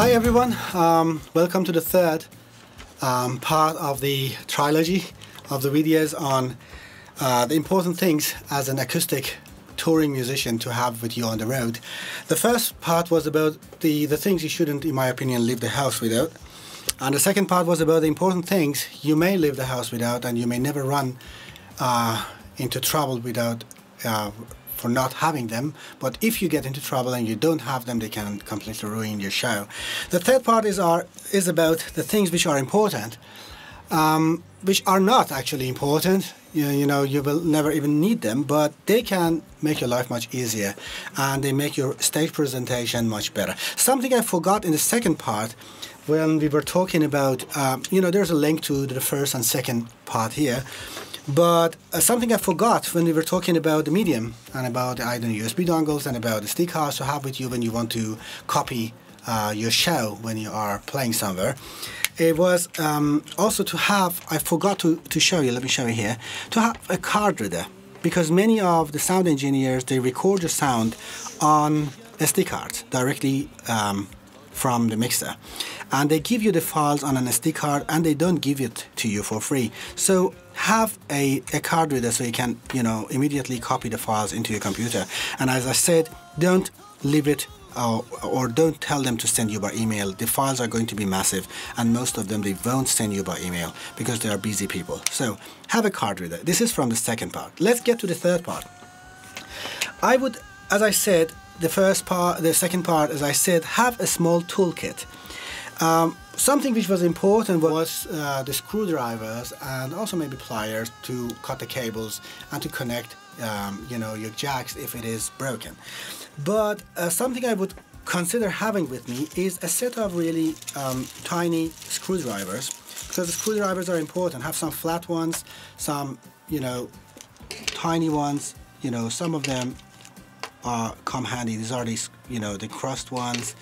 Hi everyone, welcome to the third part of the trilogy of the videos on the important things as an acoustic touring musician to have with you on the road. The first part was about the things you shouldn't, in my opinion, leave the house without. And the second part was about the important things you may leave the house without, and you may never run into trouble without for not having them. But if you get into trouble and you don't have them, they can completely ruin your show. The third part is about the things which are important, which are not actually important. You know, you will never even need them, but they can make your life much easier, and they make your stage presentation much better. Something I forgot in the second part when we were talking about, you know, there's a link to the first and second part here. But something I forgot when we were talking about the medium and about the USB dongles and about the stick cards to have with you when you want to copy your show when you are playing somewhere. It was also to have, I forgot to show you, let me show you here, to have a card reader. Because many of the sound engineers, they record your sound on SD cards directly from the mixer. And they give you the files on an SD card, and they don't give it to you for free. So have a card reader so you can, you know, immediately copy the files into your computer. And as I said, don't leave it or don't tell them to send you by email. The files are going to be massive, and most of them they won't send you by email because they are busy people. So have a card reader. This is from the second part. Let's get to the third part. I would, as I said, the second part, as I said, have a small toolkit. Something which was important was the screwdrivers and also maybe pliers to cut the cables and to connect you know, your jacks if it is broken. But something I would consider having with me is a set of really tiny screwdrivers, because the screwdrivers are important. Have some flat ones, some, you know, tiny ones. You know, some of them come handy. These are these, you know, the crust ones,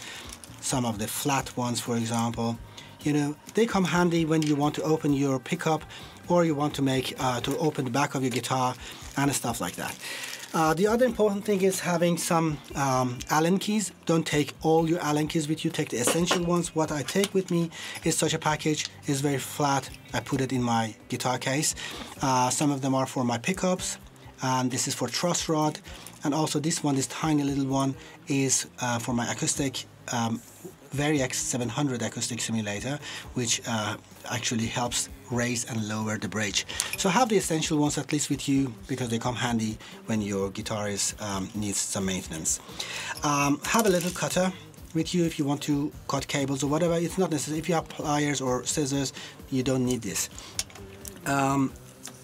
some of the flat ones, for example. You know, they come handy when you want to open your pickup, or you want to make to open the back of your guitar and stuff like that. The other important thing is having some Allen keys. Don't take all your Allen keys with you, take the essential ones. What I take with me is such a package. It's very flat. I put it in my guitar case. Some of them are for my pickups, and this is for truss rod, and also this one, this tiny little one, is for my acoustic Variax 700 acoustic simulator, which actually helps raise and lower the bridge. So have the essential ones at least with you, because they come handy when your guitar needs some maintenance. Have a little cutter with you if you want to cut cables or whatever. It's not necessary. If you have pliers or scissors, you don't need this.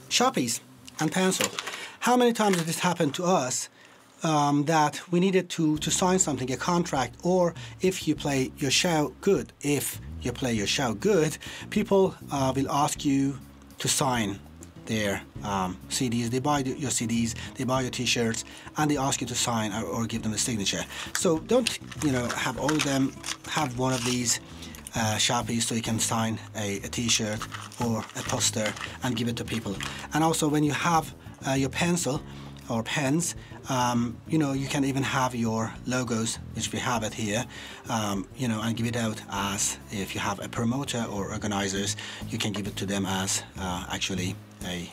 Sharpies and pencil. How many times did this happen to us? That we needed to sign something, a contract, or if you play your show good, people will ask you to sign their CDs. They buy your CDs, they buy your t-shirts, and they ask you to sign or give them a signature. So don't, you know, have all of them. Have one of these Sharpies so you can sign a t-shirt or a poster and give it to people. And also when you have your pencil or pens, you know, you can even have your logos, which we have it here, you know, and give it out as, if you have a promoter or organizers, you can give it to them as actually a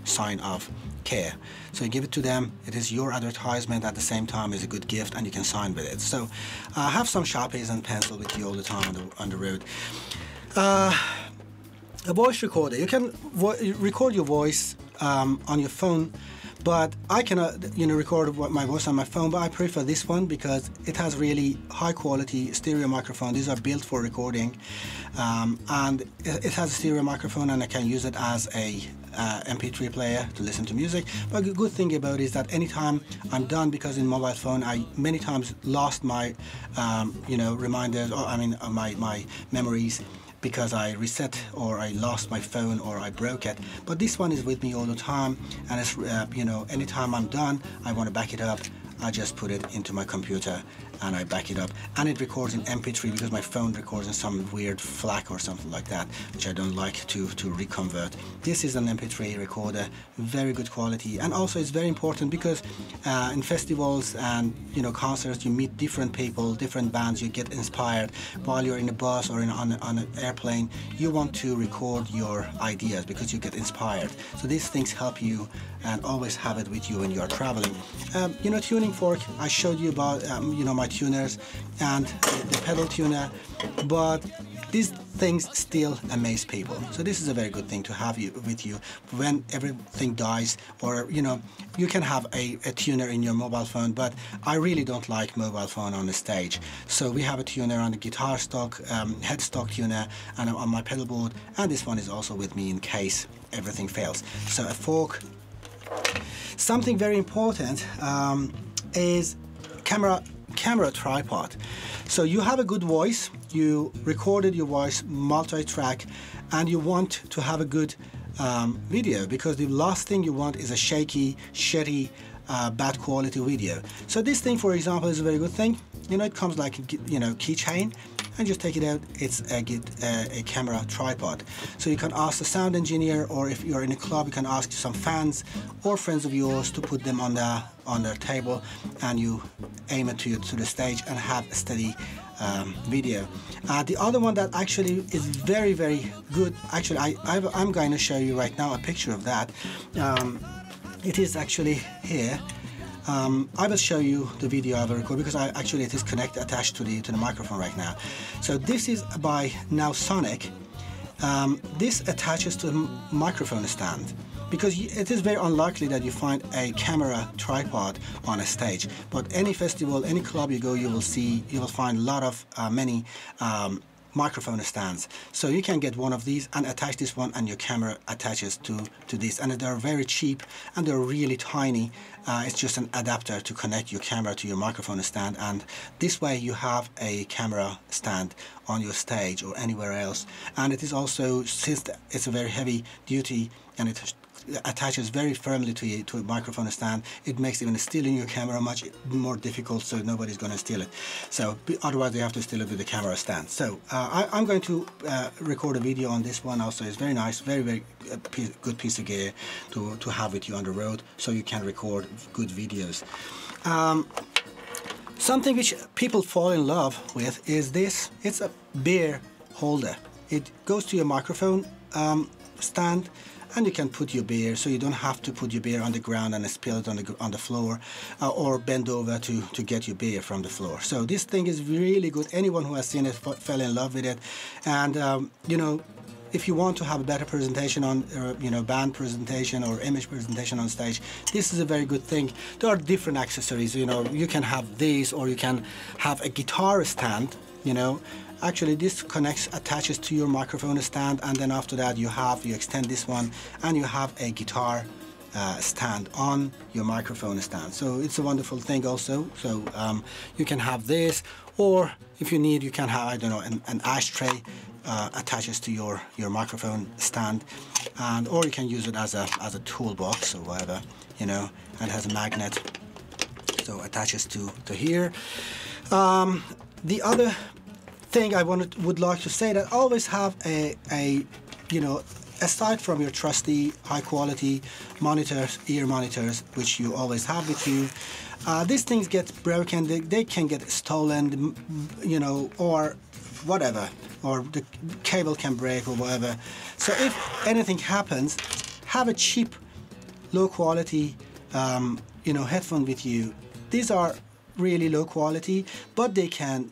sign of care. So you give it to them, it is your advertisement, at the same time is a good gift, and you can sign with it. So have some Sharpies and pencil with you all the time on the road. A voice recorder. You can record your voice on your phone, but I cannot, you know, record my voice on my phone, but I prefer this one because it has really high quality stereo microphone. These are built for recording, and it has a stereo microphone, and I can use it as a MP3 player to listen to music. But the good thing about it is that anytime I'm done, because in mobile phone I many times lost my you know, reminders, or I mean my memories, because I reset or I lost my phone or I broke it. But this one is with me all the time, and it's you know, anytime I'm done, I want to back it up, I just put it into my computer and I back it up, and it records in MP3 because my phone records in some weird FLAC or something like that, which I don't like to reconvert. This is an MP3 recorder, very good quality, and also it's very important because in festivals and concerts you meet different people, different bands, you get inspired while you're in a bus or on an airplane. You want to record your ideas because you get inspired. So these things help you, and always have it with you when you're traveling. Tuning fork, I showed you about my tuners and the pedal tuner, but these things still amaze people. So this is a very good thing to have with you when everything dies, or you can have a tuner in your mobile phone, but I really don't like mobile phone on the stage. So we have a tuner on the guitar stock, headstock tuner, and on my pedal board, and this one is also with me in case everything fails. So a fork. Something very important is camera tripod. So you have a good voice, you recorded your voice multi-track, and you want to have a good video, because the last thing you want is a shaky, shitty, bad quality video. So this thing, for example, is a very good thing. It comes like a keychain, and just take it out. It's a camera tripod. So you can ask the sound engineer, or if you're in a club, you can ask some fans or friends of yours to put them on their table, and you aim it to the stage and have a steady video. The other one that actually is very, very good, actually I'm going to show you right now a picture of that. It is actually here. I will show you the video I will record, because it is attached to the microphone right now. So this is by Now Sonic. This attaches to a microphone stand, because it is very unlikely that you find a camera tripod on a stage. But any festival, any club you go, you will find a lot of many microphone stands. So you can get one of these and attach this one, and your camera attaches to this, and they're very cheap and they're really tiny. It's just an adapter to connect your camera to your microphone stand, and this way you have a camera stand on your stage or anywhere else. And it is also, since it's a very heavy duty and it attaches very firmly to a microphone stand, it makes even stealing your camera much more difficult, so nobody's going to steal it. So otherwise they have to steal it with the camera stand. So I'm going to record a video on this one also. It's very nice, very, very good piece of gear to have with you on the road, so you can record good videos. Something which people fall in love with is this. It's a beer holder. It goes to your microphone stand, and you can put your beer, so you don't have to put your beer on the ground and spill it on the floor, or bend over to get your beer from the floor. So this thing is really good. Anyone who has seen it fell in love with it. And if you want to have a better presentation on band presentation or image presentation on stage, this is a very good thing. There are different accessories. You can have these, or you can have a guitar stand. Actually, this attaches to your microphone stand, and then after that you extend this one, and you have a guitar stand on your microphone stand. So it's a wonderful thing also. So you can have this, or if you need, you can have, I don't know, an ashtray attaches to your microphone stand, or you can use it as a toolbox or whatever, and it has a magnet, so attaches to here. The other thing I would like to say, that always have aside from your trusty high quality monitors, ear monitors, which you always have with you, these things get broken, they can get stolen, or whatever, or the cable can break or whatever. So if anything happens, have a cheap, low quality headphone with you. These are really low quality, but they can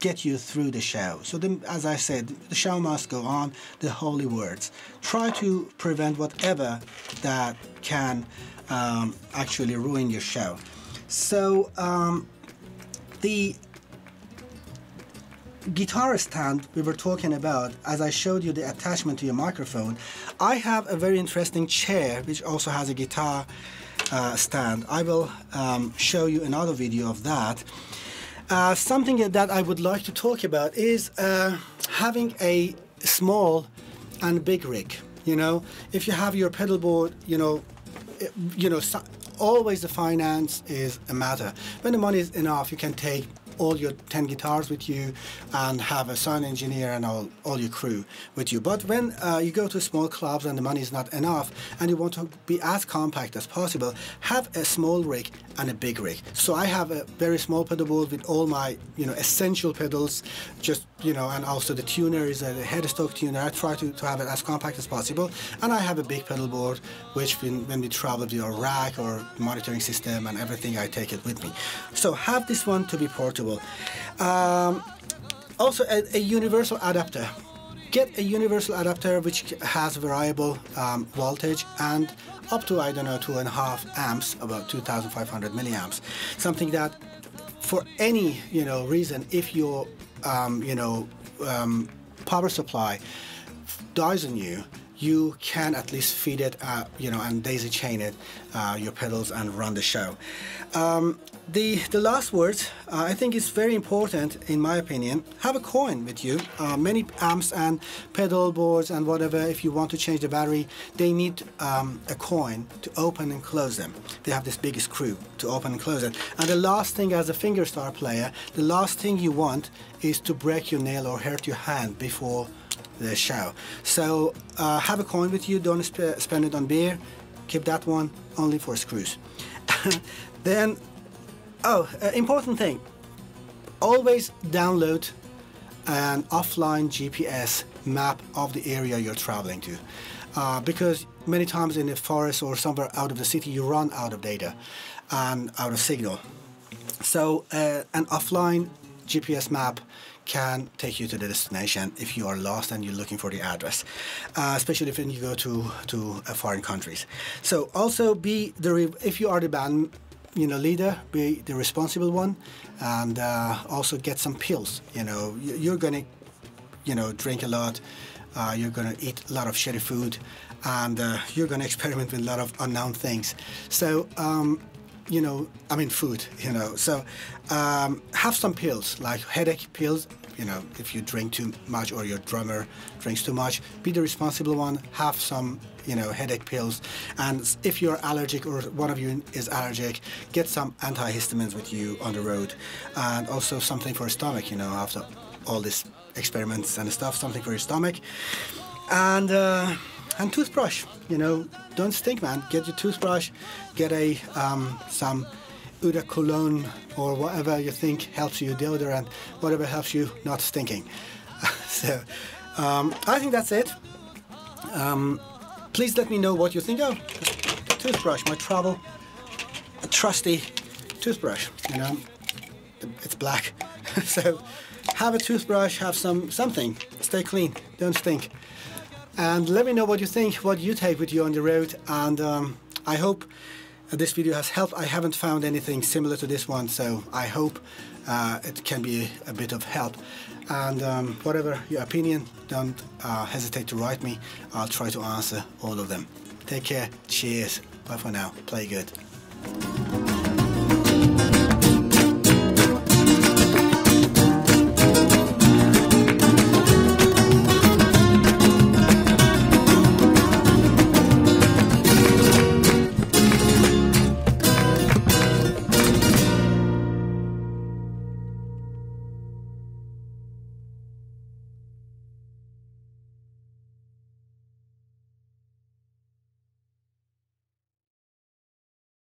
get you through the show. So as I said, the show must go on, the holy words. Try to prevent whatever that can actually ruin your show. So the guitar stand we were talking about, as I showed you the attachment to your microphone, I have a very interesting chair which also has a guitar stand. I will show you another video of that. Something that I would like to talk about is having a small and big rig. If you have your pedal board, always the finance is a matter. When the money is enough, you can take all your 10 guitars with you and have a sound engineer and all your crew with you. But when you go to small clubs and the money is not enough and you want to be as compact as possible, have a small rig and a big rig. So I have a very small pedal board with all my essential pedals, just and also the tuner is a headstock tuner. I try to have it as compact as possible, and I have a big pedal board which when we travel with your rack or monitoring system and everything, I take it with me. So have this one to be portable. Also a universal adapter. Get a universal adapter which has variable voltage and up to, I don't know, 2.5 amps, about 2,500 milliamps. Something that for any reason, if your power supply dies on you, you can at least feed it, and daisy chain it, your pedals, and run the show. The last words, I think it's very important, in my opinion. Have a coin with you. Many amps and pedal boards and whatever, if you want to change the battery, they need a coin to open and close them. They have this big screw to open and close it. And the last thing, as a fingerstyle player, the last thing you want is to break your nail or hurt your hand before the show. So have a coin with you. Don't spend it on beer. Keep that one only for screws. Then, important thing, always download an offline GPS map of the area you're traveling to, because many times in the forest or somewhere out of the city you run out of data and out of signal. So an offline GPS map can take you to the destination if you are lost and you're looking for the address, especially if you go to foreign countries. So also if you are the band leader, be the responsible one, and also get some pills. You're gonna drink a lot, you're gonna eat a lot of shitty food, and you're gonna experiment with a lot of unknown things. So food, so have some pills, like headache pills. If you drink too much or your drummer drinks too much, be the responsible one, have some headache pills. And if you're allergic or one of you is allergic, get some antihistamines with you on the road, and also something for your stomach, after all these experiments and stuff, something for your stomach. And toothbrush, don't stink, man. Get your toothbrush, get some eau de cologne or whatever you think helps you, deodorant, whatever helps you not stinking. So I think that's it. Please let me know what you think. Oh, toothbrush, my travel trusty toothbrush, it's black. So have a toothbrush, have something, stay clean, don't stink. And let me know what you think, what you take with you on the road, and I hope this video has helped. I haven't found anything similar to this one, so I hope it can be a bit of help. And whatever your opinion, don't hesitate to write me. I'll try to answer all of them. Take care, cheers, bye for now, play good.